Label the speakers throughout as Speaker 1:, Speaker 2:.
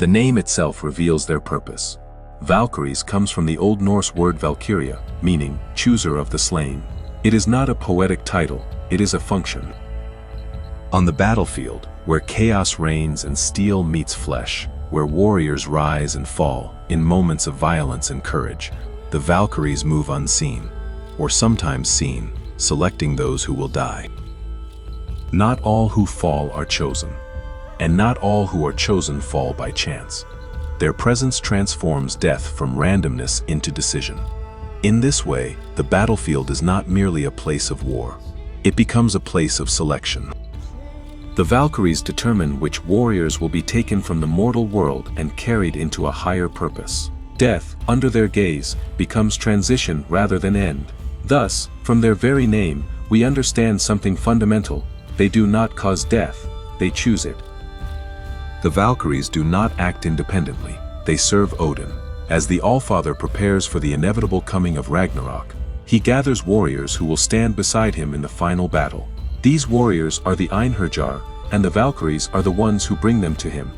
Speaker 1: The name itself reveals their purpose. Valkyries comes from the Old Norse word Valkyria, meaning chooser of the slain. It is not a poetic title, it is a function. On the battlefield, where chaos reigns and steel meets flesh, where warriors rise and fall in moments of violence and courage, the Valkyries move unseen, or sometimes seen, selecting those who will die. Not all who fall are chosen, and not all who are chosen fall by chance. Their presence transforms death from randomness into decision. In this way, the battlefield is not merely a place of war. It becomes a place of selection. The Valkyries determine which warriors will be taken from the mortal world and carried into a higher purpose. Death, under their gaze, becomes transition rather than end. Thus, from their very name, we understand something fundamental. They do not cause death, they choose it. The Valkyries do not act independently, they serve Odin. As the Allfather prepares for the inevitable coming of Ragnarök, he gathers warriors who will stand beside him in the final battle. These warriors are the Einherjar, and the Valkyries are the ones who bring them to him.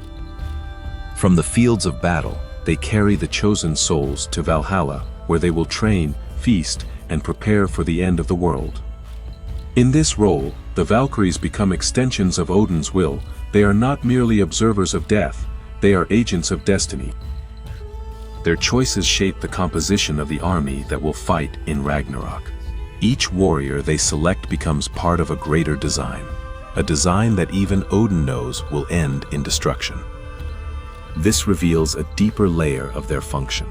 Speaker 1: From the fields of battle, they carry the chosen souls to Valhalla, where they will train, feast, and prepare for the end of the world. In this role, the Valkyries become extensions of Odin's will. They are not merely observers of death, they are agents of destiny. Their choices shape the composition of the army that will fight in Ragnarök. Each warrior they select becomes part of a greater design, a design that even Odin knows will end in destruction. This reveals a deeper layer of their function.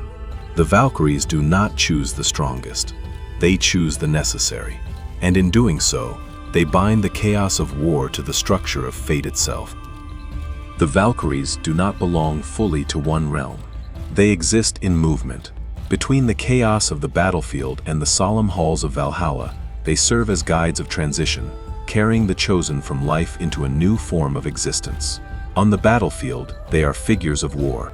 Speaker 1: The Valkyries do not choose the strongest, they choose the necessary, and in doing so, they bind the chaos of war to the structure of fate itself. The Valkyries do not belong fully to one realm. They exist in movement. Between the chaos of the battlefield and the solemn halls of Valhalla, they serve as guides of transition, carrying the chosen from life into a new form of existence. On the battlefield, they are figures of war.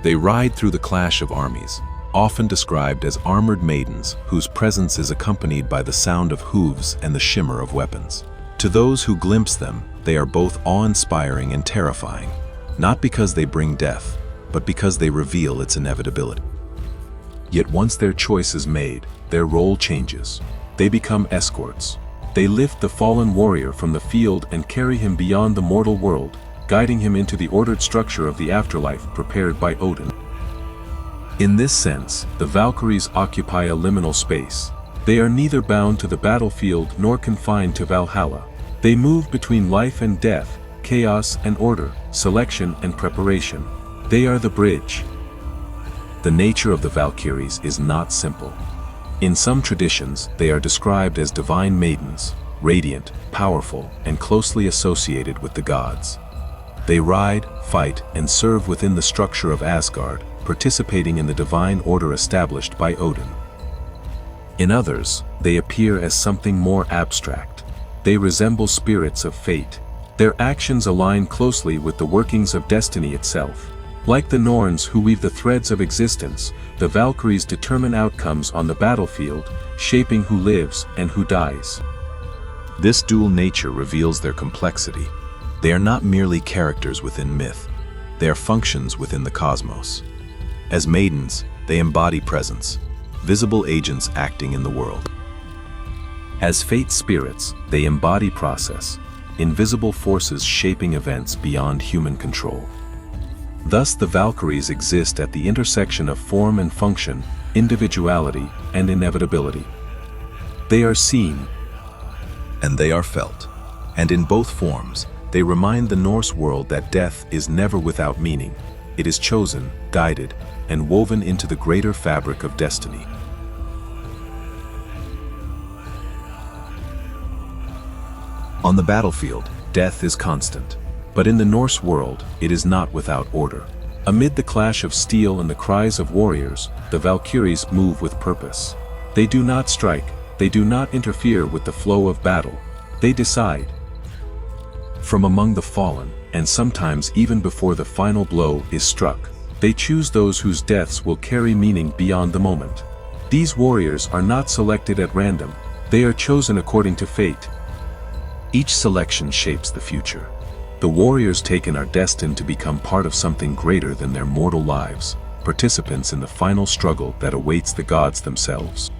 Speaker 1: They ride through the clash of armies, often described as armored maidens whose presence is accompanied by the sound of hooves and the shimmer of weapons. To those who glimpse them, they are both awe-inspiring and terrifying, not because they bring death, but because they reveal its inevitability. Yet once their choice is made, their role changes. They become escorts. They lift the fallen warrior from the field and carry him beyond the mortal world, guiding him into the ordered structure of the afterlife prepared by Odin. In this sense, the Valkyries occupy a liminal space. They are neither bound to the battlefield nor confined to Valhalla. They move between life and death, chaos and order, selection and preparation. They are the bridge. The nature of the Valkyries is not simple. In some traditions, they are described as divine maidens, radiant, powerful, and closely associated with the gods. They ride, fight, and serve within the structure of Asgard, participating in the divine order established by Odin. In others, they appear as something more abstract. They resemble spirits of fate. Their actions align closely with the workings of destiny itself. Like the Norns who weave the threads of existence, the Valkyries determine outcomes on the battlefield, shaping who lives and who dies. This dual nature reveals their complexity. They are not merely characters within myth, they are functions within the cosmos. As maidens, they embody presence, visible agents acting in the world. As fate spirits, they embody process, invisible forces shaping events beyond human control. Thus the Valkyries exist at the intersection of form and function, individuality and inevitability. They are seen, and they are felt, and in both forms, they remind the Norse world that death is never without meaning. It is chosen, guided, and woven into the greater fabric of destiny. On the battlefield, death is constant. But in the Norse world, it is not without order. Amid the clash of steel and the cries of warriors, the Valkyries move with purpose. They do not strike, they do not interfere with the flow of battle. They decide. From among the fallen, and sometimes even before the final blow is struck, they choose those whose deaths will carry meaning beyond the moment. These warriors are not selected at random, they are chosen according to fate. Each selection shapes the future. The warriors taken are destined to become part of something greater than their mortal lives, participants in the final struggle that awaits the gods themselves.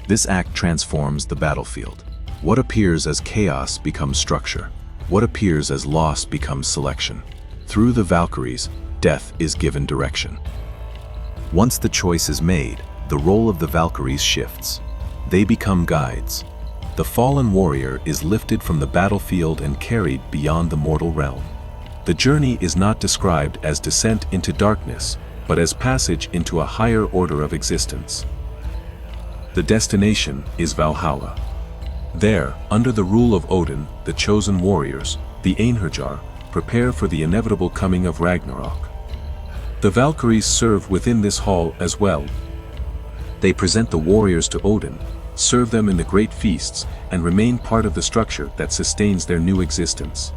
Speaker 1: This act transforms the battlefield. What appears as chaos becomes structure. What appears as loss becomes selection. Through the Valkyries, death is given direction. Once the choice is made, the role of the Valkyries shifts. They become guides. The fallen warrior is lifted from the battlefield and carried beyond the mortal realm. The journey is not described as descent into darkness, but as passage into a higher order of existence. The destination is Valhalla. There, under the rule of Odin, the chosen warriors, the Einherjar, prepare for the inevitable coming of Ragnarök. The Valkyries serve within this hall as well. They present the warriors to Odin, serve them in the great feasts, and remain part of the structure that sustains their new existence.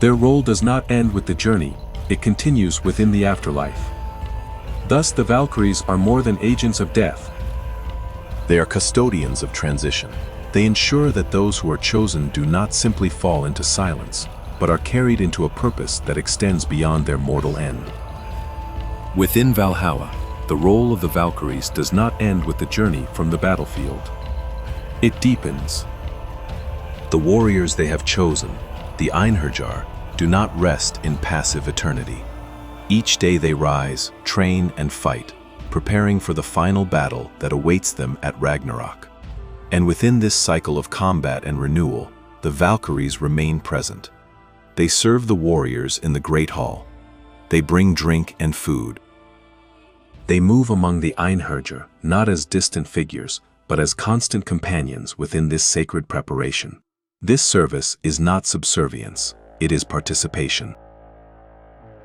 Speaker 1: Their role does not end with the journey, it continues within the afterlife. Thus the Valkyries are more than agents of death. They are custodians of transition. They ensure that those who are chosen do not simply fall into silence, but are carried into a purpose that extends beyond their mortal end. Within Valhalla, the role of the Valkyries does not end with the journey from the battlefield. It deepens. The warriors they have chosen, the Einherjar, do not rest in passive eternity. Each day they rise, train, and fight, preparing for the final battle that awaits them at Ragnarök. And within this cycle of combat and renewal, the Valkyries remain present. They serve the warriors in the Great Hall. They bring drink and food. They move among the Einherjar, not as distant figures, but as constant companions within this sacred preparation. This service is not subservience, it is participation.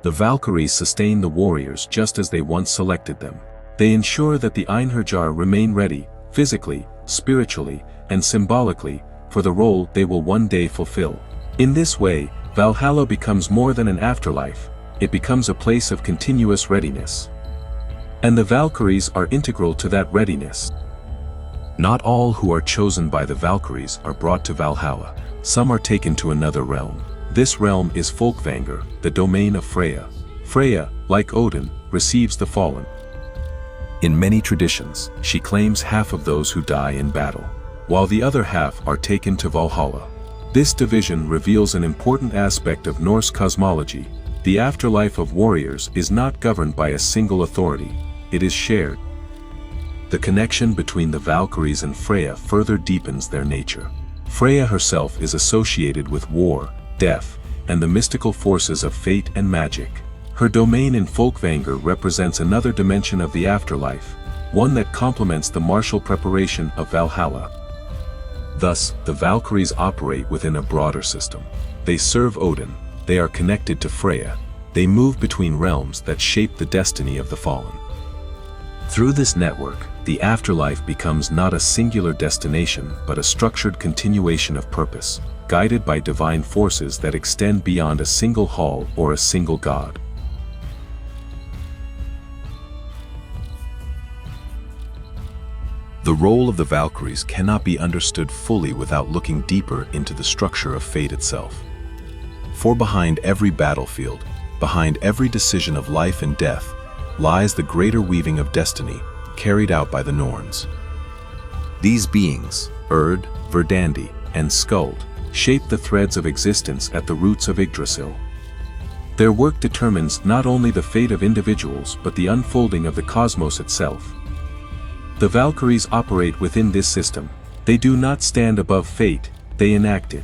Speaker 1: The Valkyries sustain the warriors just as they once selected them. They ensure that the Einherjar remain ready, physically, spiritually, and symbolically, for the role they will one day fulfill. In this way, Valhalla becomes more than an afterlife, it becomes a place of continuous readiness. And the Valkyries are integral to that readiness. Not all who are chosen by the Valkyries are brought to Valhalla. Some are taken to another realm. This realm is Folkvanger, the domain of Freya. Freya, like Odin, receives the fallen. In many traditions, she claims half of those who die in battle, while the other half are taken to Valhalla. This division reveals an important aspect of Norse cosmology. The afterlife of warriors is not governed by a single authority. It is shared. The connection between the Valkyries and Freya further deepens their nature. Freya herself is associated with war, death, and the mystical forces of fate and magic. Her domain in Folkvanger represents another dimension of the afterlife, one that complements the martial preparation of Valhalla. Thus, the Valkyries operate within a broader system. They serve Odin, they are connected to Freya, they move between realms that shape the destiny of the fallen. Through this network, the afterlife becomes not a singular destination but a structured continuation of purpose, guided by divine forces that extend beyond a single hall or a single god. The role of the Valkyries cannot be understood fully without looking deeper into the structure of fate itself. For behind every battlefield, behind every decision of life and death, lies the greater weaving of destiny carried out by the Norns. These beings, Urd, Verdandi, and Skuld, shape the threads of existence at the roots of Yggdrasil. Their work determines not only the fate of individuals but the unfolding of the cosmos itself. The Valkyries operate within this system. They do not stand above fate, they enact it.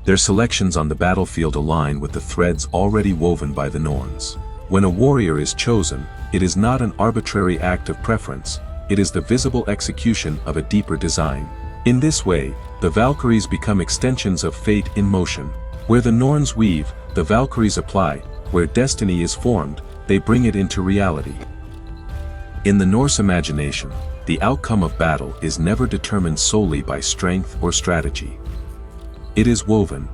Speaker 1: Their selections on the battlefield align with the threads already woven by the Norns. When a warrior is chosen, it is not an arbitrary act of preference, it is the visible execution of a deeper design. In this way, the Valkyries become extensions of fate in motion. Where the Norns weave, the Valkyries apply. Where destiny is formed, they bring it into reality. In the Norse imagination, the outcome of battle is never determined solely by strength or strategy. It is woven.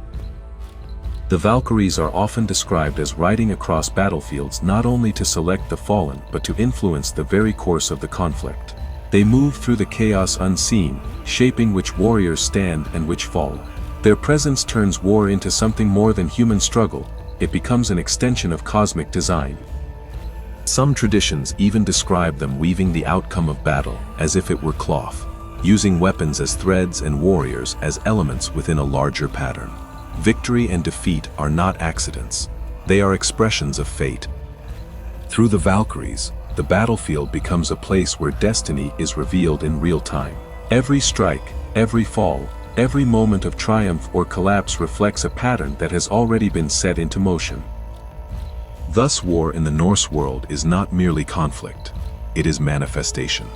Speaker 1: The Valkyries are often described as riding across battlefields not only to select the fallen but to influence the very course of the conflict. They move through the chaos unseen, shaping which warriors stand and which fall. Their presence turns war into something more than human struggle. It becomes an extension of cosmic design. Some traditions even describe them weaving the outcome of battle as if it were cloth, using weapons as threads and warriors as elements within a larger pattern. Victory and defeat are not accidents. They are expressions of fate. Through the Valkyries, the battlefield becomes a place where destiny is revealed in real time. Every strike, every fall, every moment of triumph or collapse reflects a pattern that has already been set into motion. Thus, war in the Norse world is not merely conflict, it is manifestation.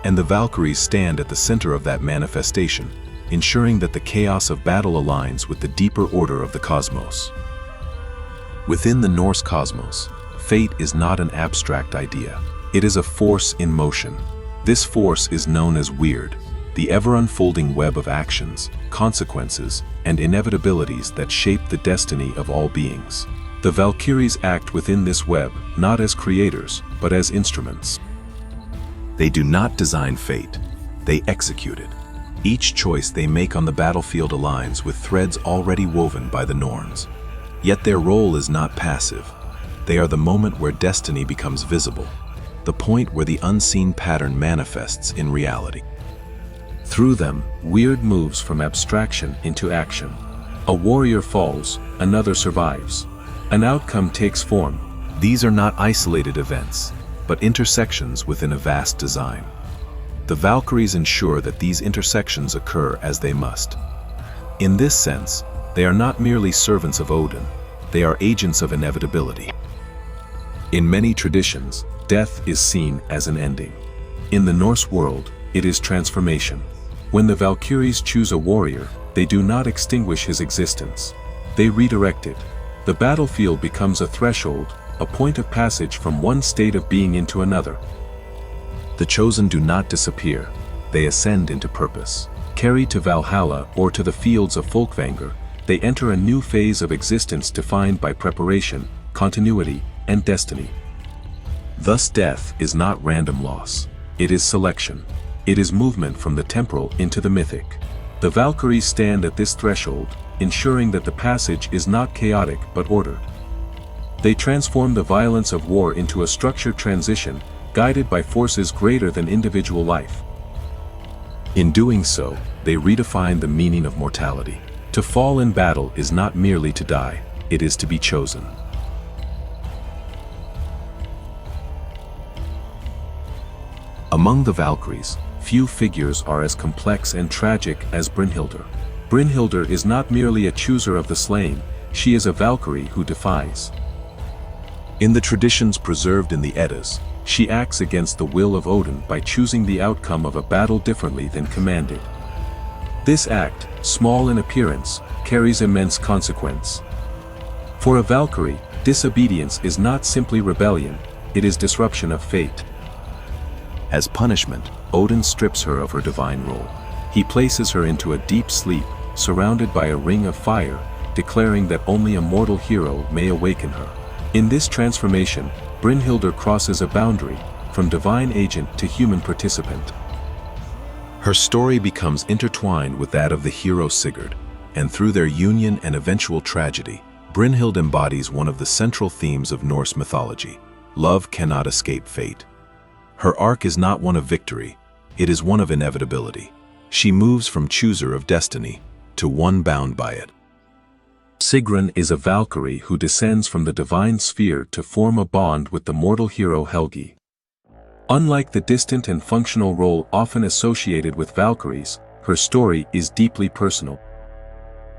Speaker 1: And the Valkyries stand at the center of that manifestation, ensuring that the chaos of battle aligns with the deeper order of the cosmos. Within the Norse cosmos, fate is not an abstract idea. It is a force in motion. This force is known as Weird, the ever-unfolding web of actions, consequences, and inevitabilities that shape the destiny of all beings. The Valkyries act within this web, not as creators, but as instruments. They do not design fate, they execute it. Each choice they make on the battlefield aligns with threads already woven by the Norns. Yet their role is not passive. They are the moment where destiny becomes visible, the point where the unseen pattern manifests in reality. Through them, Weird moves from abstraction into action. A warrior falls, another survives. An outcome takes form. These are not isolated events, but intersections within a vast design. The Valkyries ensure that these intersections occur as they must. In this sense, they are not merely servants of Odin, they are agents of inevitability. In many traditions, death is seen as an ending. In the Norse world, it is transformation. When the Valkyries choose a warrior, they do not extinguish his existence. They redirect it. The battlefield becomes a threshold, a point of passage from one state of being into another. The chosen do not disappear, they ascend into purpose. Carried to Valhalla or to the fields of Folkvanger, they enter a new phase of existence defined by preparation, continuity, and destiny. Thus, death is not random loss. It is selection. It is movement from the temporal into the mythic. The Valkyries stand at this threshold, ensuring that the passage is not chaotic but ordered. They transform the violence of war into a structured transition, guided by forces greater than individual life. In doing so, they redefine the meaning of mortality. To fall in battle is not merely to die, it is to be chosen. Among the Valkyries, few figures are as complex and tragic as Brynhildr. Brynhildr is not merely a chooser of the slain, she is a Valkyrie who defies. In the traditions preserved in the Eddas, she acts against the will of Odin by choosing the outcome of a battle differently than commanded. This act, small in appearance, carries immense consequence. For a Valkyrie, disobedience is not simply rebellion, it is disruption of fate. As punishment, Odin strips her of her divine role. He places her into a deep sleep, surrounded by a ring of fire, declaring that only a mortal hero may awaken her. In this transformation, Brynhildr crosses a boundary, from divine agent to human participant. Her story becomes intertwined with that of the hero Sigurd, and through their union and eventual tragedy, Brynhild embodies one of the central themes of Norse mythology: love cannot escape fate. Her arc is not one of victory, it is one of inevitability. She moves from chooser of destiny to one bound by it. Sigrun is a Valkyrie who descends from the divine sphere to form a bond with the mortal hero Helgi. Unlike the distant and functional role often associated with Valkyries, her story is deeply personal.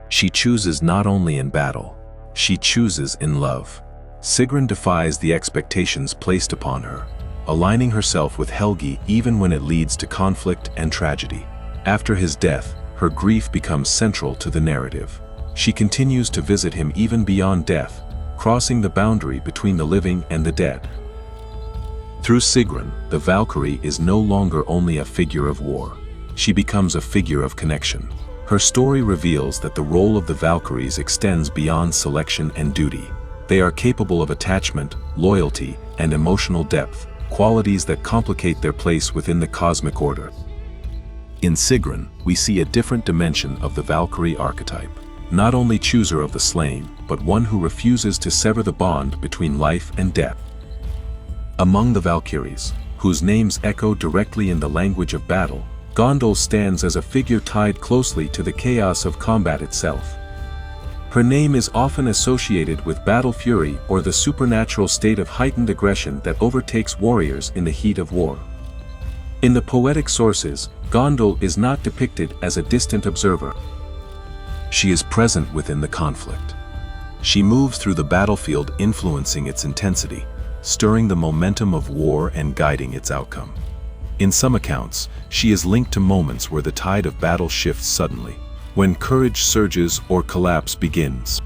Speaker 1: She chooses not only in battle, she chooses in love. Sigrun defies the expectations placed upon her, aligning herself with Helgi even when it leads to conflict and tragedy. After his death, her grief becomes central to the narrative. She continues to visit him even beyond death, crossing the boundary between the living and the dead. Through Sigrun, the Valkyrie is no longer only a figure of war. She becomes a figure of connection. Her story reveals that the role of the Valkyries extends beyond selection and duty. They are capable of attachment, loyalty, and emotional depth, qualities that complicate their place within the cosmic order. In Sigrun, we see a different dimension of the Valkyrie archetype. Not only chooser of the slain, but one who refuses to sever the bond between life and death. Among the Valkyries, whose names echo directly in the language of battle, Gondul stands as a figure tied closely to the chaos of combat itself. Her name is often associated with battle fury or the supernatural state of heightened aggression that overtakes warriors in the heat of war. In the poetic sources, Gondul is not depicted as a distant observer. She is present within the conflict. She moves through the battlefield, influencing its intensity, stirring the momentum of war and guiding its outcome. In some accounts, she is linked to moments where the tide of battle shifts suddenly, when courage surges or collapse begins.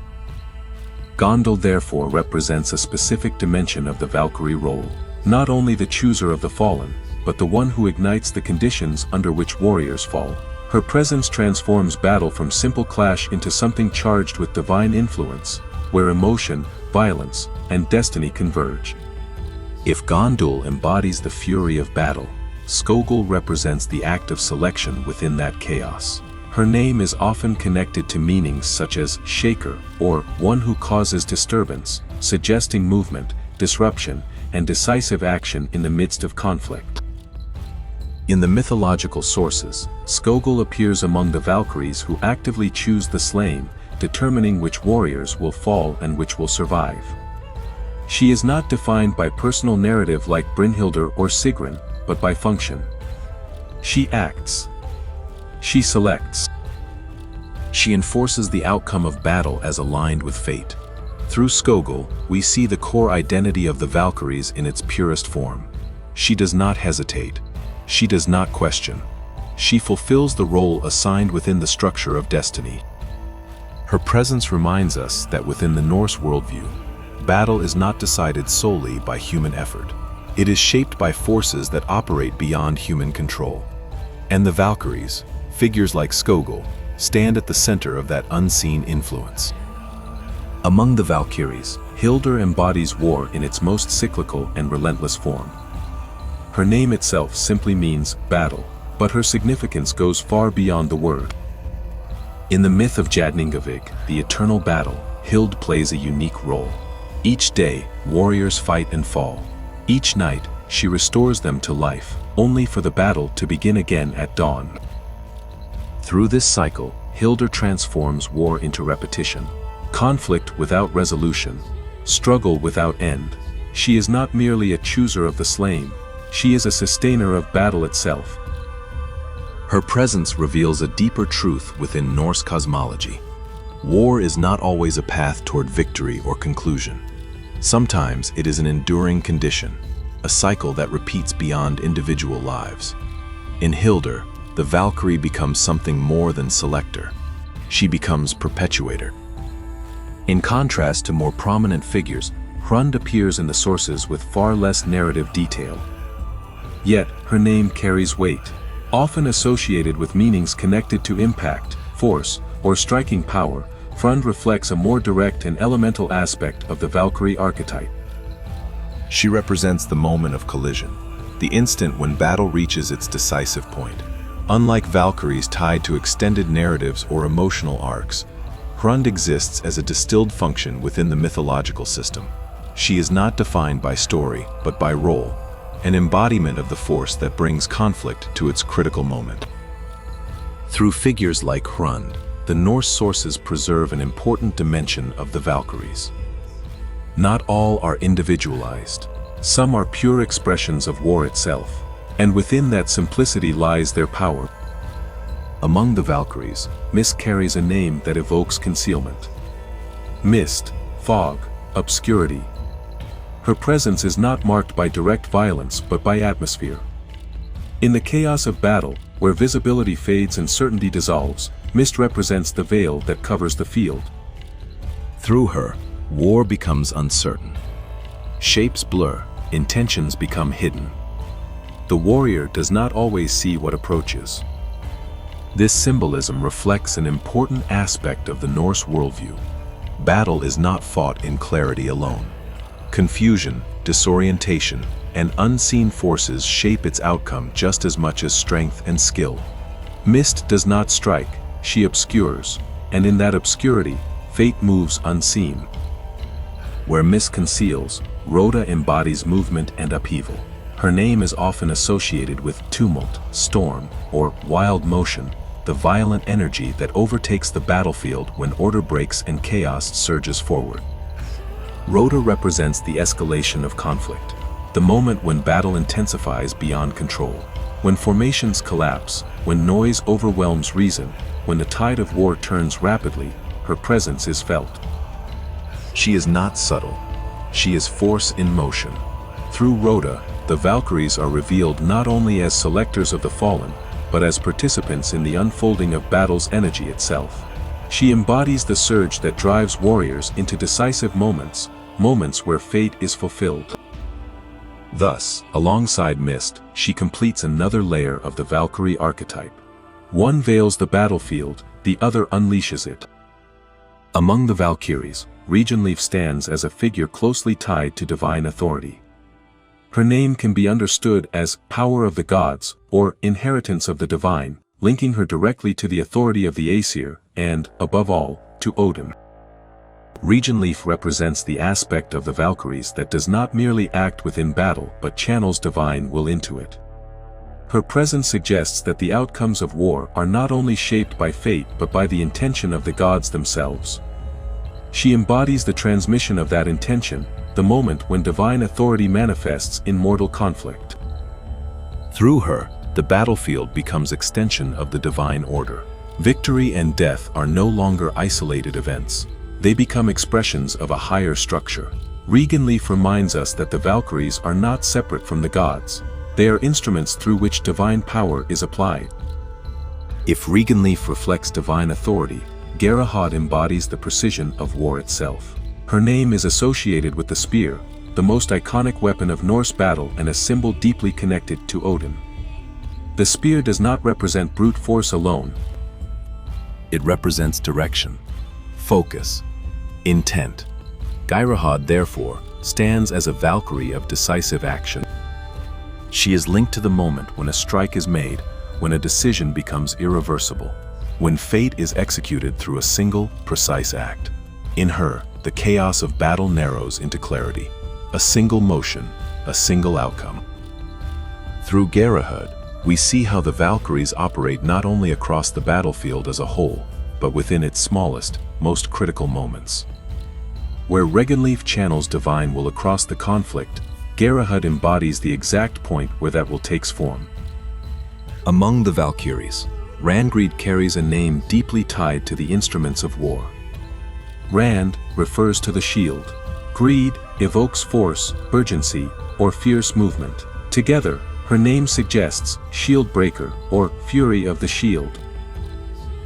Speaker 1: Gondul therefore represents a specific dimension of the Valkyrie role, not only the chooser of the fallen, but the one who ignites the conditions under which warriors fall. Her presence transforms battle from simple clash into something charged with divine influence, where emotion, violence, and destiny converge. If Gondul embodies the fury of battle, Skogul represents the act of selection within that chaos. Her name is often connected to meanings such as shaker or one who causes disturbance, suggesting movement, disruption, and decisive action in the midst of conflict. In the mythological sources, Skogul appears among the Valkyries who actively choose the slain, determining which warriors will fall and which will survive. She is not defined by personal narrative like Brynhildr or Sigrun, but by function. She acts. She selects. She enforces the outcome of battle as aligned with fate. Through Skogul, we see the core identity of the Valkyries in its purest form. She does not hesitate. She does not question. She fulfills the role assigned within the structure of destiny. Her presence reminds us that within the Norse worldview, battle is not decided solely by human effort. It is shaped by forces that operate beyond human control. And the Valkyries, figures like Skogul, stand at the center of that unseen influence. Among the Valkyries, Hildr embodies war in its most cyclical and relentless form. Her name itself simply means battle, but her significance goes far beyond the word. In the myth of Jadningavik, the eternal battle, Hild plays a unique role. Each day, warriors fight and fall. Each night, she restores them to life, only for the battle to begin again at dawn. Through this cycle, Hildr transforms war into repetition, conflict without resolution, struggle without end. She is not merely a chooser of the slain, she is a sustainer of battle itself. Her presence reveals a deeper truth within Norse cosmology. War is not always a path toward victory or conclusion. Sometimes it is an enduring condition, a cycle that repeats beyond individual lives. In Hildr, the Valkyrie becomes something more than selector. She becomes perpetuator. In contrast to more prominent figures, Hrund appears in the sources with far less narrative detail. Yet, her name carries weight, often associated with meanings connected to impact, force, or striking power. Hrund reflects a more direct and elemental aspect of the Valkyrie archetype. She represents the moment of collision, the instant when battle reaches its decisive point. Unlike Valkyries tied to extended narratives or emotional arcs, Hrund exists as a distilled function within the mythological system. She is not defined by story, but by role, an embodiment of the force that brings conflict to its critical moment. Through figures like Hrund, the Norse sources preserve an important dimension of the Valkyries. Not all are individualized. Some are pure expressions of war itself, and within that simplicity lies their power. Among the Valkyries, Mist carries a name that evokes concealment. Mist, fog, obscurity. Her presence is not marked by direct violence but by atmosphere. In the chaos of battle, where visibility fades and certainty dissolves, Mist represents the veil that covers the field. Through her, war becomes uncertain. Shapes blur, intentions become hidden. The warrior does not always see what approaches. This symbolism reflects an important aspect of the Norse worldview. Battle is not fought in clarity alone. Confusion, disorientation, and unseen forces shape its outcome just as much as strength and skill. Mist does not strike, she obscures, and in that obscurity, fate moves unseen. Where mist conceals, Rhoda embodies movement and upheaval. Her name is often associated with tumult, storm, or wild motion, the violent energy that overtakes the battlefield when order breaks and chaos surges forward. Rhoda represents the escalation of conflict, the moment when battle intensifies beyond control, when formations collapse, when noise overwhelms reason, when the tide of war turns rapidly, her presence is felt. She is not subtle. She is force in motion. Through Rhoda, the Valkyries are revealed not only as selectors of the fallen, but as participants in the unfolding of battle's energy itself. She embodies the surge that drives warriors into decisive moments, moments where fate is fulfilled. Thus, alongside Mist, she completes another layer of the Valkyrie archetype. One veils the battlefield, the other unleashes it. Among the Valkyries, Regenleaf stands as a figure closely tied to divine authority. Her name can be understood as power of the gods, or inheritance of the divine, linking her directly to the authority of the Aesir, and, above all, to Odin. Regenleaf represents the aspect of the Valkyries that does not merely act within battle but channels divine will into it. Her presence suggests that the outcomes of war are not only shaped by fate but by the intention of the gods themselves. She embodies the transmission of that intention, the moment when divine authority manifests in mortal conflict. Through her, the battlefield becomes extension of the divine order. Victory and death are no longer isolated events. They become expressions of a higher structure. Regenleaf reminds us that the Valkyries are not separate from the gods. They are instruments through which divine power is applied. If Regenleaf reflects divine authority, Gerahod embodies the precision of war itself. Her name is associated with the spear, the most iconic weapon of Norse battle and a symbol deeply connected to Odin. The spear does not represent brute force alone. It represents direction, focus, intent. Gerahod, therefore, stands as a Valkyrie of decisive action. She is linked to the moment when a strike is made, when a decision becomes irreversible, when fate is executed through a single, precise act. In her, the chaos of battle narrows into clarity. A single motion, a single outcome. Through Gerahod, we see how the Valkyries operate not only across the battlefield as a whole, but within its smallest, most critical moments. Where Regenleaf channels divine will across the conflict, Gerahod embodies the exact point where that will takes form. Among the Valkyries, Rangreid carries a name deeply tied to the instruments of war. Rand refers to the shield. Greed evokes force, urgency, or fierce movement. Together, her name suggests shield breaker or fury of the shield.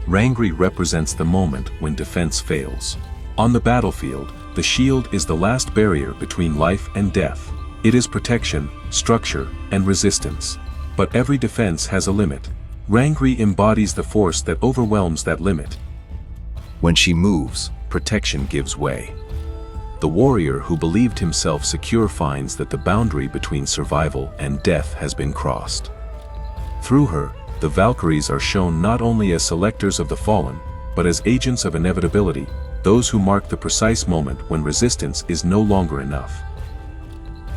Speaker 1: Rangreid represents the moment when defense fails. On the battlefield, the shield is the last barrier between life and death. It is protection, structure, and resistance. But every defense has a limit. Rangreid embodies the force that overwhelms that limit. When she moves, protection gives way. The warrior who believed himself secure finds that the boundary between survival and death has been crossed. Through her, the Valkyries are shown not only as selectors of the fallen, but as agents of inevitability, those who mark the precise moment when resistance is no longer enough.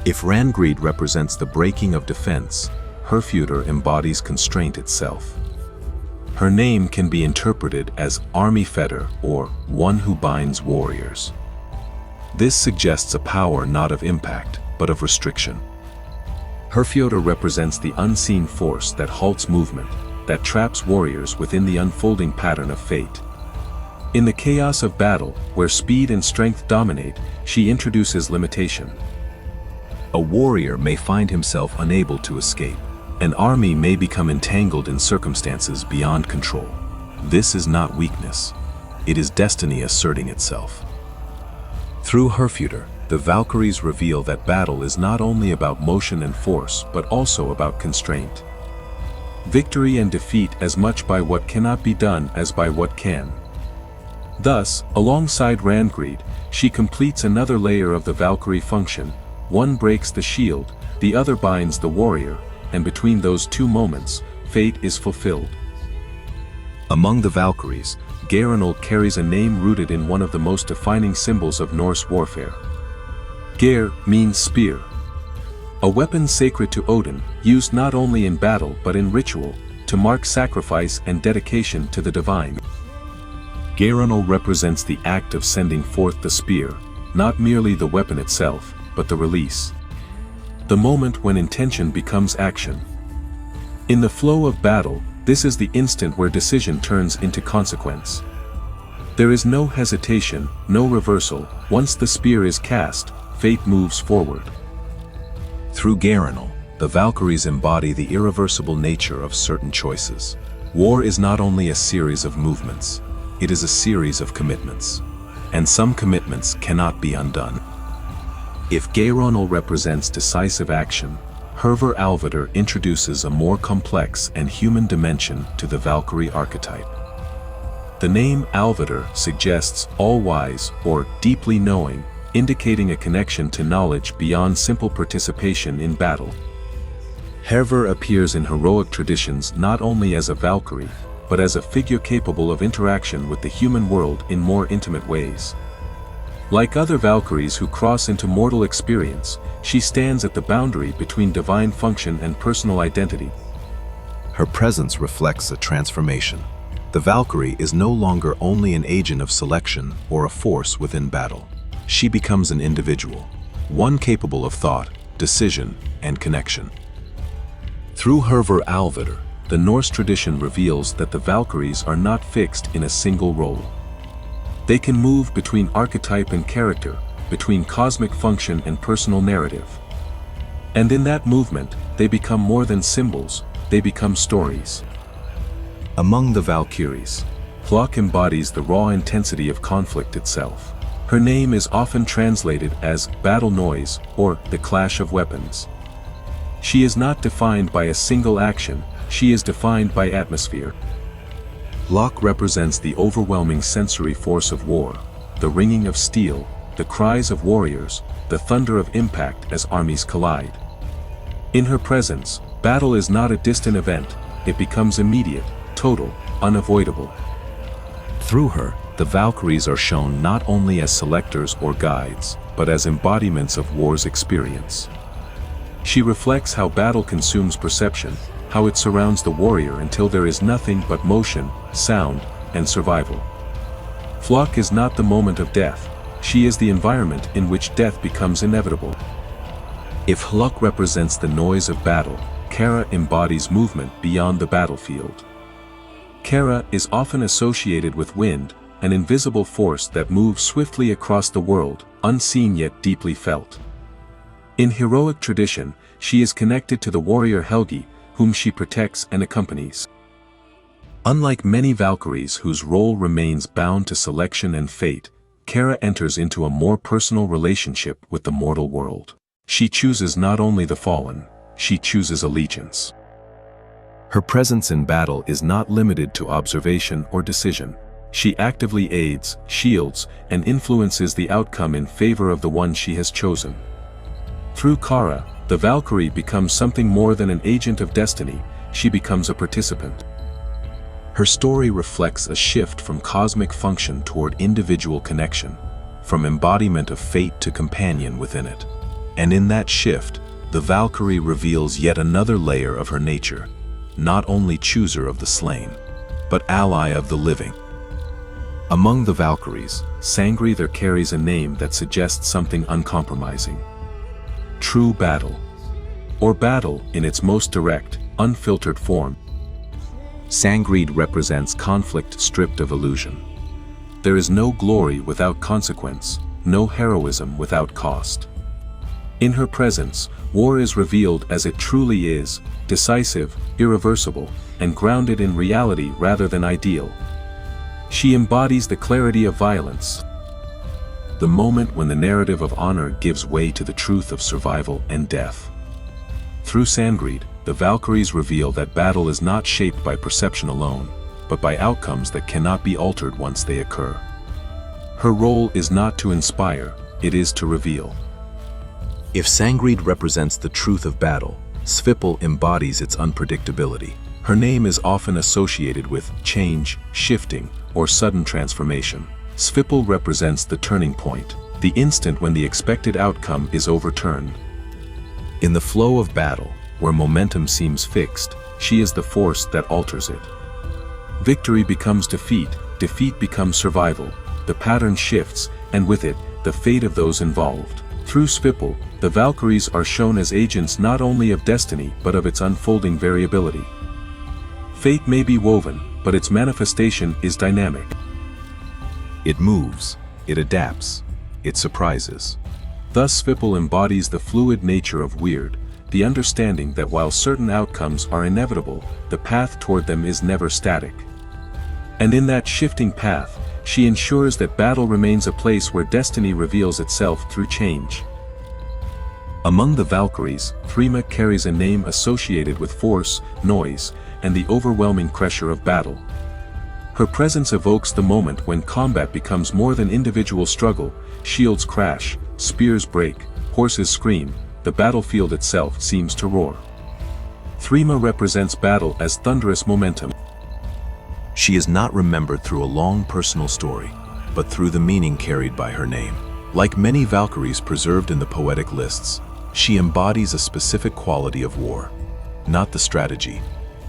Speaker 1: If Rangreid represents the breaking of defense, her future embodies constraint itself. Her name can be interpreted as army fetter or one who binds warriors. This suggests a power not of impact, but of restriction. Her future represents the unseen force that halts movement, that traps warriors within the unfolding pattern of fate. In the chaos of battle, where speed and strength dominate, she introduces limitation. A warrior may find himself unable to escape. An army may become entangled in circumstances beyond control. This is not weakness. It is destiny asserting itself. Through her future, the Valkyries reveal that battle is not only about motion and force, but also about constraint. Victory and defeat as much by what cannot be done as by what can. Thus, alongside Rangreid, she completes another layer of the Valkyrie function. One breaks the shield, the other binds the warrior, and between those two moments, fate is fulfilled. Among the Valkyries, Geirrönnur carries a name rooted in one of the most defining symbols of Norse warfare. Geir means spear, a weapon sacred to Odin, used not only in battle but in ritual, to mark sacrifice and dedication to the divine. Geirrönnur represents the act of sending forth the spear, not merely the weapon itself, but the release. The moment when intention becomes action. In the flow of battle, this is the instant where decision turns into consequence. There is no hesitation, no reversal. Once the spear is cast, fate moves forward. Through Geirrönnur, the Valkyries embody the irreversible nature of certain choices. War is not only a series of movements, it is a series of commitments. And some commitments cannot be undone. If Geirrönnur represents decisive action, Hervor Alvidr introduces a more complex and human dimension to the Valkyrie archetype. The name Alvidr suggests all-wise or deeply knowing, indicating a connection to knowledge beyond simple participation in battle. Hervor appears in heroic traditions not only as a Valkyrie, but as a figure capable of interaction with the human world in more intimate ways. Like other Valkyries who cross into mortal experience, she stands at the boundary between divine function and personal identity. Her presence reflects a transformation. The Valkyrie is no longer only an agent of selection or a force within battle. She becomes an individual, one capable of thought, decision, and connection. Through Hervor Alvidr, the Norse tradition reveals that the Valkyries are not fixed in a single role. They can move between archetype and character, between cosmic function and personal narrative. And in that movement, they become more than symbols, they become stories. Among the Valkyries, Hlokk embodies the raw intensity of conflict itself. Her name is often translated as battle noise or the clash of weapons. She is not defined by a single action, she is defined by atmosphere. Hlokk represents the overwhelming sensory force of war, the ringing of steel, the cries of warriors, the thunder of impact as armies collide. In her presence, battle is not a distant event, it becomes immediate, total, unavoidable. Through her, the Valkyries are shown not only as selectors or guides, but as embodiments of war's experience. She reflects how battle consumes perception, how it surrounds the warrior until there is nothing but motion, sound, and survival. Hlokk is not the moment of death, she is the environment in which death becomes inevitable. If Hlokk represents the noise of battle, Kara embodies movement beyond the battlefield. Kara is often associated with wind, an invisible force that moves swiftly across the world, unseen yet deeply felt. In heroic tradition, she is connected to the warrior Helgi, whom she protects and accompanies. Unlike many Valkyries whose role remains bound to selection and fate, Kara enters into a more personal relationship with the mortal world. She chooses not only the fallen, she chooses allegiance. Her presence in battle is not limited to observation or decision. She actively aids, shields, and influences the outcome in favor of the one she has chosen. Through Kara, the Valkyrie becomes something more than an agent of destiny, she becomes a participant. Her story reflects a shift from cosmic function toward individual connection, from embodiment of fate to companion within it. And in that shift, the Valkyrie reveals yet another layer of her nature, not only chooser of the slain, but ally of the living. Among the Valkyries, Sangreithr carries a name that suggests something uncompromising. True battle, or battle in its most direct, unfiltered form. Sangreid represents conflict stripped of illusion. There is no glory without consequence, no heroism without cost. In her presence, war is revealed as it truly is, decisive, irreversible, and grounded in reality rather than ideal. She embodies the clarity of violence, the moment when the narrative of honor gives way to the truth of survival and death. Through Sangreid, the Valkyries reveal that battle is not shaped by perception alone, but by outcomes that cannot be altered once they occur. Her role is not to inspire, it is to reveal. If Sangreid represents the truth of battle, Svipul embodies its unpredictability. Her name is often associated with change, shifting, or sudden transformation. Svipul represents the turning point, the instant when the expected outcome is overturned. In the flow of battle, where momentum seems fixed, she is the force that alters it. Victory becomes defeat, defeat becomes survival, the pattern shifts, and with it, the fate of those involved. Through Svipul, the Valkyries are shown as agents not only of destiny but of its unfolding variability. Fate may be woven, but its manifestation is dynamic. It moves, it adapts, it surprises. Thus Svipul embodies the fluid nature of weird, the understanding that while certain outcomes are inevitable, the path toward them is never static. And in that shifting path, she ensures that battle remains a place where destiny reveals itself through change. Among the Valkyries, Thrima carries a name associated with force, noise, and the overwhelming pressure of battle. Her presence evokes the moment when combat becomes more than individual struggle, shields crash, spears break, horses scream, the battlefield itself seems to roar. Thrima represents battle as thunderous momentum. She is not remembered through a long personal story, but through the meaning carried by her name. Like many Valkyries preserved in the poetic lists, she embodies a specific quality of war. Not the strategy,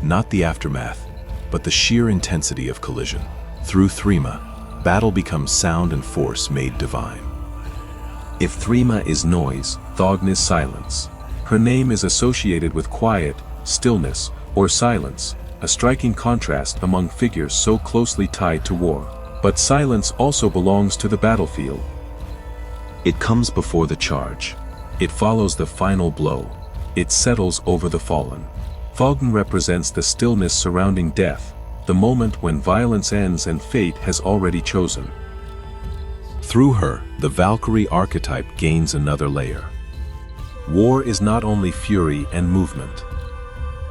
Speaker 1: not the aftermath, but the sheer intensity of collision. Through Thrima, battle becomes sound and force made divine. If Thrima is noise, Thogn is silence. Her name is associated with quiet, stillness, or silence, a striking contrast among figures so closely tied to war. But silence also belongs to the battlefield. It comes before the charge. It follows the final blow. It settles over the fallen. Thogn represents the stillness surrounding death, the moment when violence ends and fate has already chosen. Through her, the Valkyrie archetype gains another layer. War is not only fury and movement.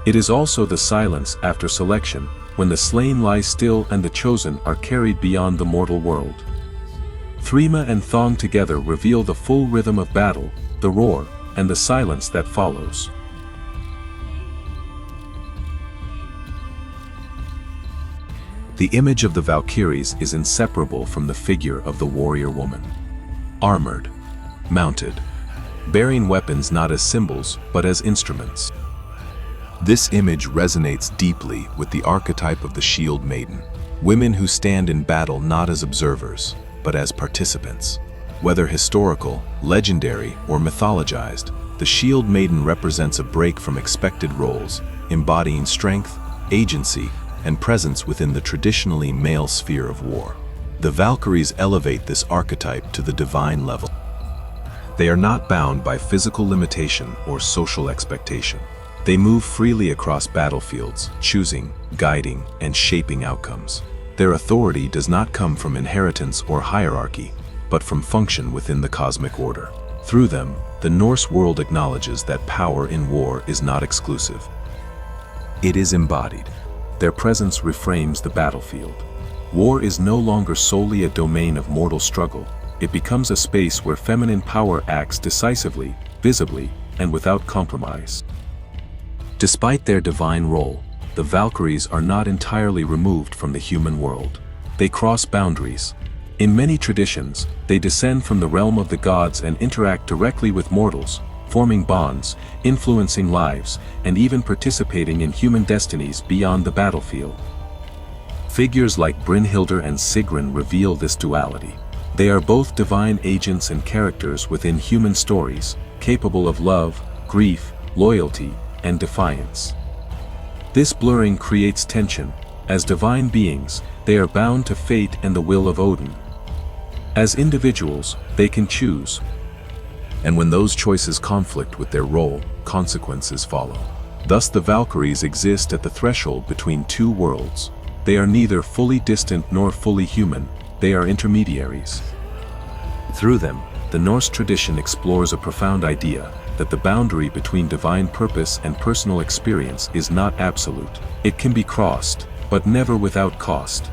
Speaker 1: It is also the silence after selection, when the slain lie still and the chosen are carried beyond the mortal world. Thrima and Thogn together reveal the full rhythm of battle, the roar, and the silence that follows. The image of the Valkyries is inseparable from the figure of the warrior woman. Armored, mounted, bearing weapons not as symbols but as instruments. This image resonates deeply with the archetype of the shield maiden, women who stand in battle not as observers, but as participants. Whether historical, legendary, or mythologized, the shield maiden represents a break from expected roles, embodying strength, agency, and presence within the traditionally male sphere of war. The Valkyries elevate this archetype to the divine level. They are not bound by physical limitation or social expectation. They move freely across battlefields, choosing, guiding, and shaping outcomes. Their authority does not come from inheritance or hierarchy, but from function within the cosmic order. Through them, the Norse world acknowledges that power in war is not exclusive. It is embodied. Their presence reframes the battlefield. War is no longer solely a domain of mortal struggle. It becomes a space where feminine power acts decisively, visibly, and without compromise. Despite their divine role, the Valkyries are not entirely removed from the human world. They cross boundaries. In many traditions, they descend from the realm of the gods and interact directly with mortals, forming bonds, influencing lives, and even participating in human destinies beyond the battlefield. Figures like Brynhildr and Sigrun reveal this duality. They are both divine agents and characters within human stories, capable of love, grief, loyalty, and defiance. This blurring creates tension. As divine beings, they are bound to fate and the will of Odin. As individuals, they can choose. And when those choices conflict with their role, consequences follow. Thus the Valkyries exist at the threshold between two worlds. They are neither fully distant nor fully human, they are intermediaries. Through them, the Norse tradition explores a profound idea, that the boundary between divine purpose and personal experience is not absolute. It can be crossed, but never without cost.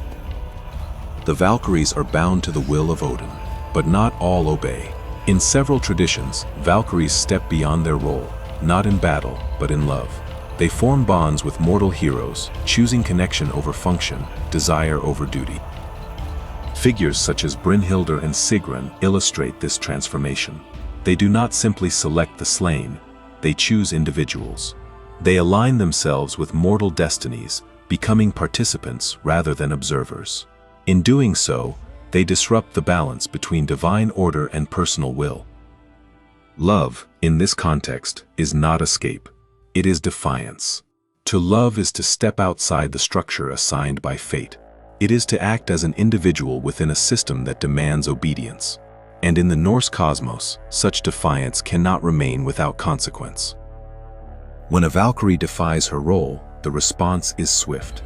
Speaker 1: The Valkyries are bound to the will of Odin, but not all obey. In several traditions, Valkyries step beyond their role, not in battle, but in love. They form bonds with mortal heroes, choosing connection over function, desire over duty. Figures such as Brynhildr and Sigrun illustrate this transformation. They do not simply select the slain, they choose individuals. They align themselves with mortal destinies, becoming participants rather than observers. In doing so, they disrupt the balance between divine order and personal will. Love, in this context, is not escape. It is defiance. To love is to step outside the structure assigned by fate. It is to act as an individual within a system that demands obedience. And in the Norse cosmos, such defiance cannot remain without consequence. When a Valkyrie defies her role, the response is swift.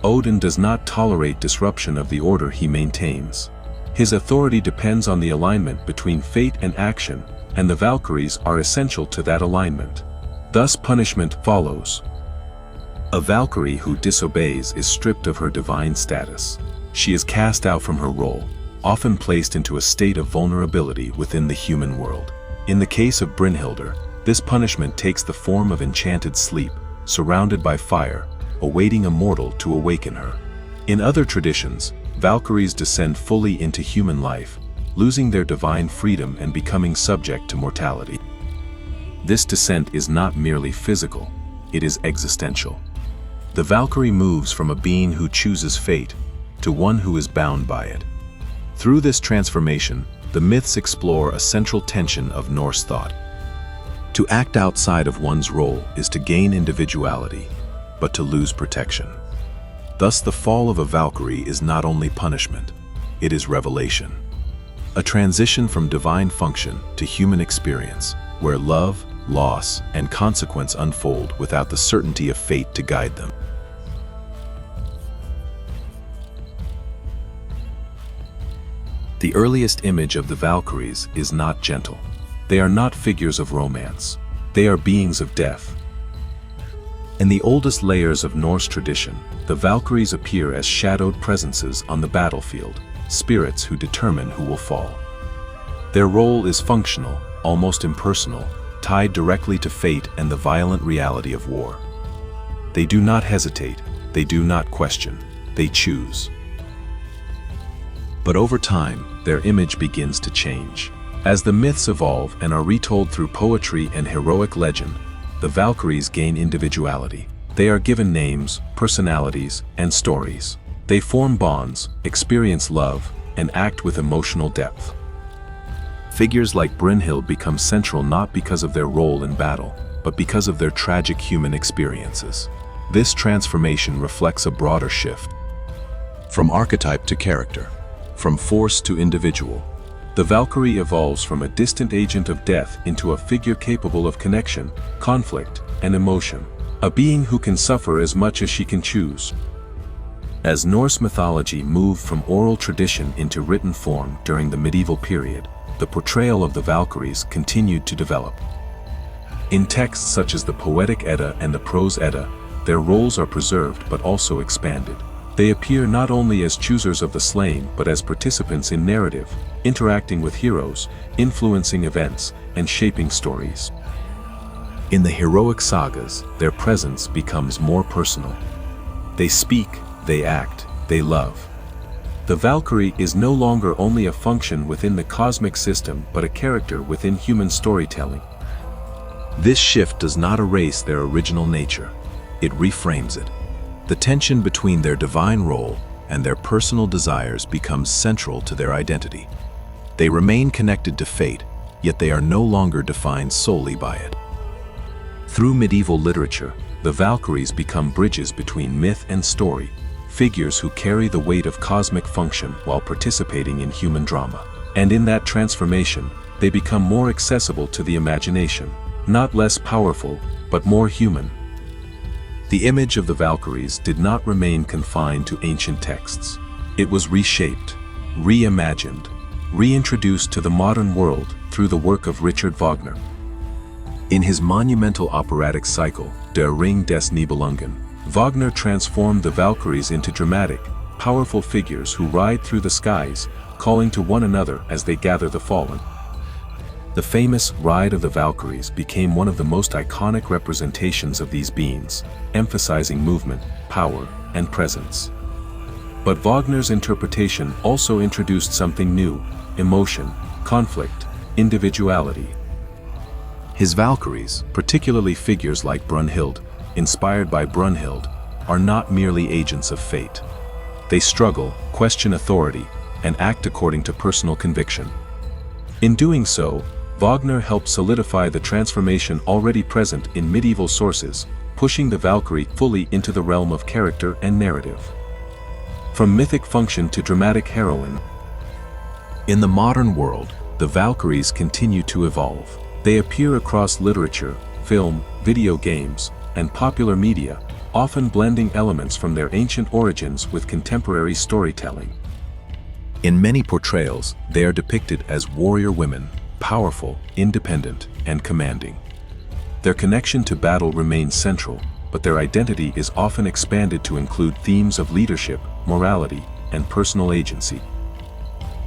Speaker 1: Odin does not tolerate disruption of the order he maintains. His authority depends on the alignment between fate and action, and the Valkyries are essential to that alignment. Thus punishment follows. A Valkyrie who disobeys is stripped of her divine status. She is cast out from her role, often placed into a state of vulnerability within the human world. In the case of Brynhildr, this punishment takes the form of enchanted sleep, surrounded by fire, awaiting a mortal to awaken her. In other traditions, Valkyries descend fully into human life, losing their divine freedom and becoming subject to mortality. This descent is not merely physical, it is existential. The Valkyrie moves from a being who chooses fate to one who is bound by it. Through this transformation, the myths explore a central tension of Norse thought. To act outside of one's role is to gain individuality, but to lose protection. Thus, the fall of a Valkyrie is not only punishment, it is revelation. A transition from divine function to human experience, where love, loss, and consequence unfold without the certainty of fate to guide them. The earliest image of the Valkyries is not gentle. They are not figures of romance. They are beings of death. In the oldest layers of Norse tradition, the Valkyries appear as shadowed presences on the battlefield, spirits who determine who will fall. Their role is functional, almost impersonal, tied directly to fate and the violent reality of war. They do not hesitate, they do not question, they choose. But over time, their image begins to change. As the myths evolve and are retold through poetry and heroic legend, the Valkyries gain individuality. They are given names, personalities, and stories. They form bonds, experience love, and act with emotional depth. Figures like Brynhild become central not because of their role in battle, but because of their tragic human experiences. This transformation reflects a broader shift. From archetype to character, from force to individual, the Valkyrie evolves from a distant agent of death into a figure capable of connection, conflict, and emotion. A being who can suffer as much as she can choose. As Norse mythology moved from oral tradition into written form during the medieval period, the portrayal of the Valkyries continued to develop. In texts such as the Poetic Edda and the Prose Edda, their roles are preserved but also expanded. They appear not only as choosers of the slain but as participants in narrative, interacting with heroes, influencing events, and shaping stories. In the heroic sagas, their presence becomes more personal. They speak, they act, they love. The Valkyrie is no longer only a function within the cosmic system but a character within human storytelling. This shift does not erase their original nature, it reframes it. The tension between their divine role and their personal desires becomes central to their identity. They remain connected to fate, yet they are no longer defined solely by it. Through medieval literature, the Valkyries become bridges between myth and story, figures who carry the weight of cosmic function while participating in human drama. And in that transformation, they become more accessible to the imagination, not less powerful, but more human. The image of the Valkyries did not remain confined to ancient texts. It was reshaped, reimagined, reintroduced to the modern world through the work of Richard Wagner. In his monumental operatic cycle, Der Ring des Nibelungen, Wagner transformed the Valkyries into dramatic, powerful figures who ride through the skies, calling to one another as they gather the fallen. The famous Ride of the Valkyries became one of the most iconic representations of these beings, emphasizing movement, power, and presence. But Wagner's interpretation also introduced something new: emotion, conflict, individuality. His Valkyries, particularly figures like Brunhild, inspired by Brunhild, are not merely agents of fate. They struggle, question authority, and act according to personal conviction. In doing so, Wagner helped solidify the transformation already present in medieval sources, pushing the Valkyrie fully into the realm of character and narrative. From mythic function to dramatic heroine. In the modern world, the Valkyries continue to evolve. They appear across literature, film, video games, and popular media, often blending elements from their ancient origins with contemporary storytelling. In many portrayals, they are depicted as warrior women, powerful, independent, and commanding. Their connection to battle remains central, but their identity is often expanded to include themes of leadership, morality, and personal agency.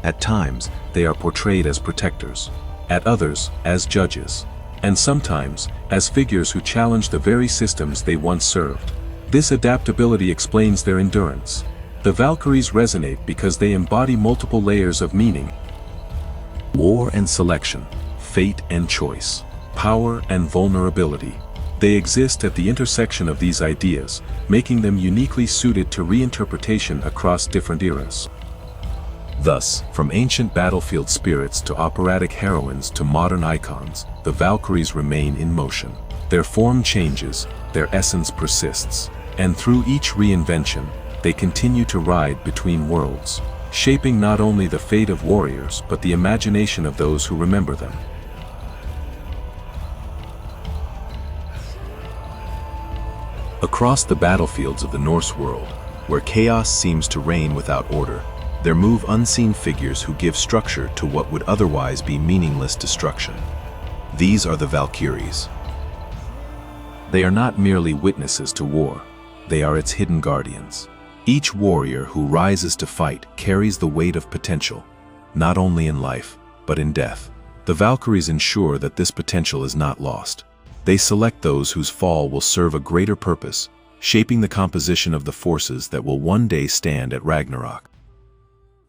Speaker 1: At times, they are portrayed as protectors, at others, as judges, and sometimes, as figures who challenge the very systems they once served. This adaptability explains their endurance. The Valkyries resonate because they embody multiple layers of meaning: war and selection, fate and choice, power and vulnerability. They exist at the intersection of these ideas, making them uniquely suited to reinterpretation across different eras. Thus, from ancient battlefield spirits to operatic heroines to modern icons, the Valkyries remain in motion. Their form changes, their essence persists, and through each reinvention, they continue to ride between worlds, shaping not only the fate of warriors but the imagination of those who remember them. Across the battlefields of the Norse world, where chaos seems to reign without order, there move unseen figures who give structure to what would otherwise be meaningless destruction. These are the Valkyries. They are not merely witnesses to war, they are its hidden guardians. Each warrior who rises to fight carries the weight of potential, not only in life, but in death. The Valkyries ensure that this potential is not lost. They select those whose fall will serve a greater purpose, shaping the composition of the forces that will one day stand at Ragnarök.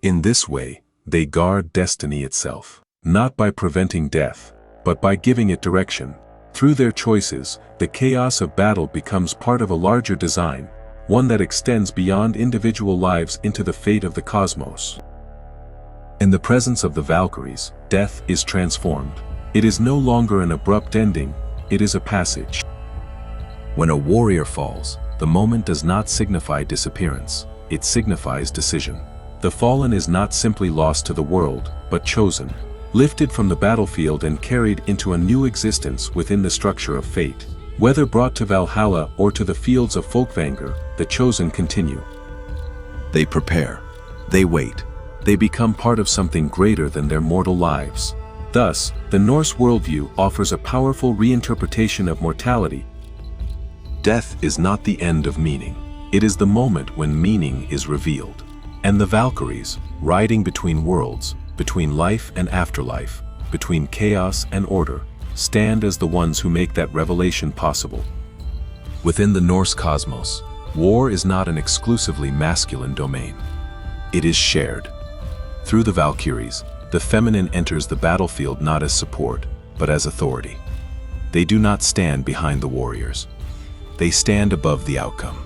Speaker 1: In this way, they guard destiny itself, not by preventing death, but by giving it direction. Through their choices, the chaos of battle becomes part of a larger design, one that extends beyond individual lives into the fate of the cosmos. In the presence of the Valkyries, death is transformed. It is no longer an abrupt ending, it is a passage. When a warrior falls, the moment does not signify disappearance, it signifies decision. The fallen is not simply lost to the world, but chosen, lifted from the battlefield and carried into a new existence within the structure of fate. Whether brought to Valhalla or to the fields of Folkvanger, the chosen continue. They prepare, they wait, they become part of something greater than their mortal lives. Thus, the Norse worldview offers a powerful reinterpretation of mortality. Death is not the end of meaning, it is the moment when meaning is revealed. And the Valkyries, riding between worlds, between life and afterlife, between chaos and order, stand as the ones who make that revelation possible. Within the Norse cosmos, war is not an exclusively masculine domain. It is shared. Through the Valkyries, the feminine enters the battlefield not as support, but as authority. They do not stand behind the warriors. They stand above the outcome.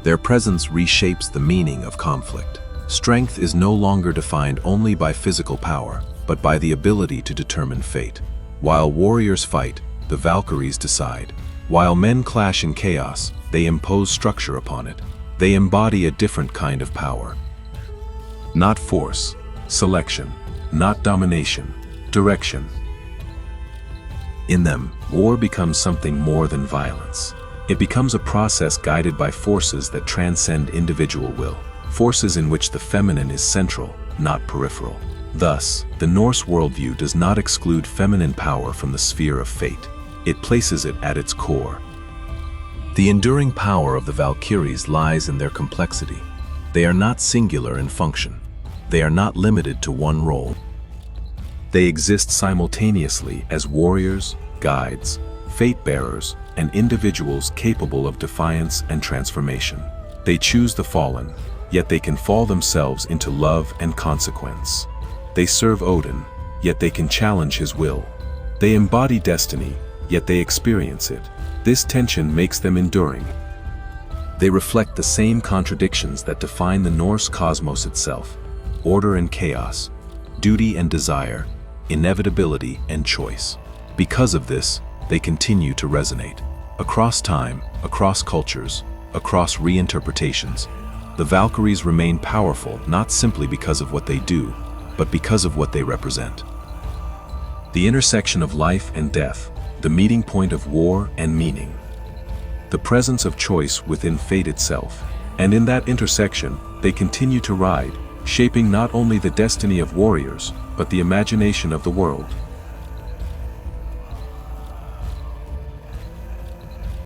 Speaker 1: Their presence reshapes the meaning of conflict. Strength is no longer defined only by physical power, but by the ability to determine fate. While warriors fight, the Valkyries decide. While men clash in chaos, they impose structure upon it. They embody a different kind of power. Not force, selection, not domination, direction. In them, war becomes something more than violence. It becomes a process guided by forces that transcend individual will, forces in which the feminine is central, not peripheral. Thus, the Norse worldview does not exclude feminine power from the sphere of fate. It places it at its core. The enduring power of the Valkyries lies in their complexity. They are not singular in function. They are not limited to one role. They exist simultaneously as warriors, guides, fate-bearers, and individuals capable of defiance and transformation. They choose the fallen, yet they can fall themselves into love and consequence. They serve Odin, yet they can challenge his will. They embody destiny, yet they experience it. This tension makes them enduring. They reflect the same contradictions that define the Norse cosmos itself: order and chaos, duty and desire, inevitability and choice. Because of this, they continue to resonate. Across time, across cultures, across reinterpretations, the Valkyries remain powerful not simply because of what they do, but because of what they represent. The intersection of life and death, the meeting point of war and meaning. The presence of choice within fate itself. And in that intersection, they continue to ride, shaping not only the destiny of warriors, but the imagination of the world.